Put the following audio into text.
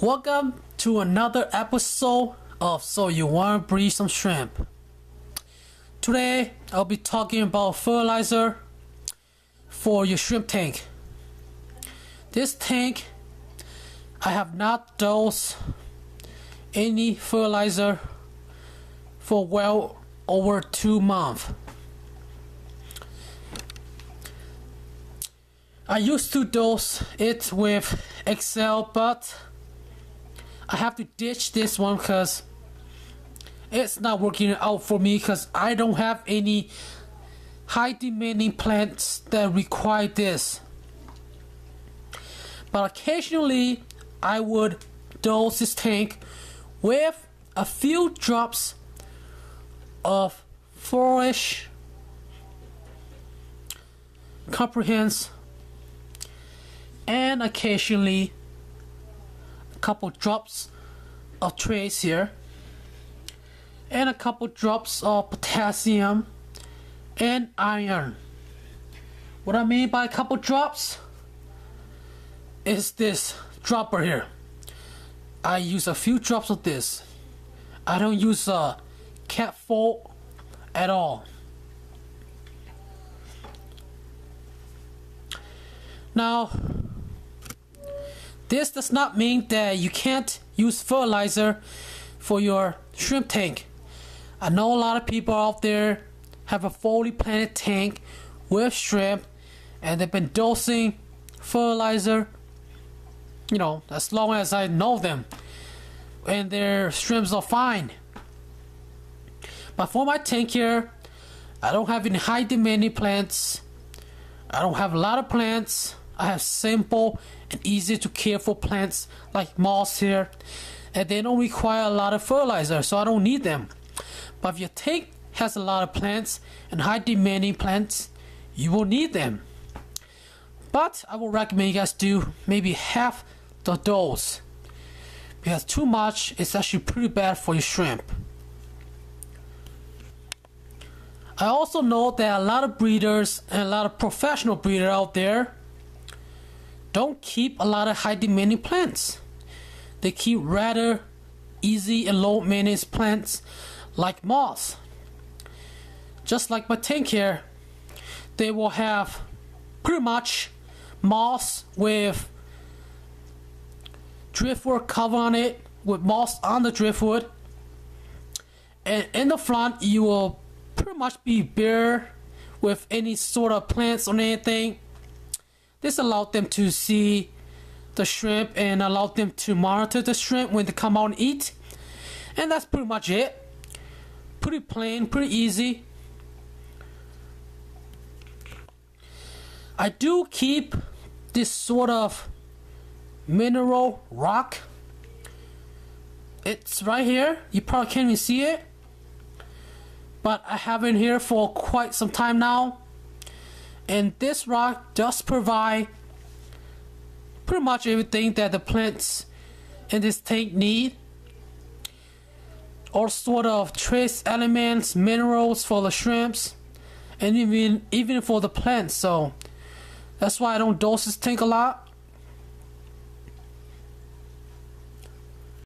Welcome to another episode of So You Wanna Breed Some Shrimp. Today I'll be talking about fertilizer for your shrimp tank. This tank, I have not dosed any fertilizer for well over 2 months. I used to dose it with Excel, but I have to ditch this one because it's not working out for me because I don't have any high demanding plants that require this. But occasionally I would dose this tank with a few drops of Flourish Comprehends and occasionally a couple drops of trace here and a couple drops of potassium and iron. What I mean by a couple drops is this dropper here. I use a few drops of this. I don't use a cat food at all. Now, this does not mean that you can't use fertilizer for your shrimp tank. I know a lot of people out there have a fully planted tank with shrimp and they've been dosing fertilizer, as long as I know them, and their shrimps are fine. But for my tank here, I don't have any high demanding plants. I don't have a lot of plants. I have simple and easy to care for plants like moss here, and they don't require a lot of fertilizer, so I don't need them. But if your tank has a lot of plants and high demanding plants, you will need them. But I will recommend you guys do maybe half the dose, because too much is actually pretty bad for your shrimp. I also know that a lot of breeders and a lot of professional breeders out there don't keep a lot of high demanding plants. They keep rather easy and low maintenance plants like moss. Just like my tank here, they will have pretty much moss with driftwood cover on it, with moss on the driftwood, and in the front you will pretty much be bare with any sort of plants or anything. This allowed them to see the shrimp and allowed them to monitor the shrimp when they come out and eat. And that's pretty much it. Pretty plain, pretty easy. I do keep this sort of mineral rock. It's right here. You probably can't even see it, but I have it here for quite some time now. And this rock does provide pretty much everything that the plants in this tank need. All sort of trace elements, minerals for the shrimps, and even for the plants. So that's why I don't dose this tank a lot.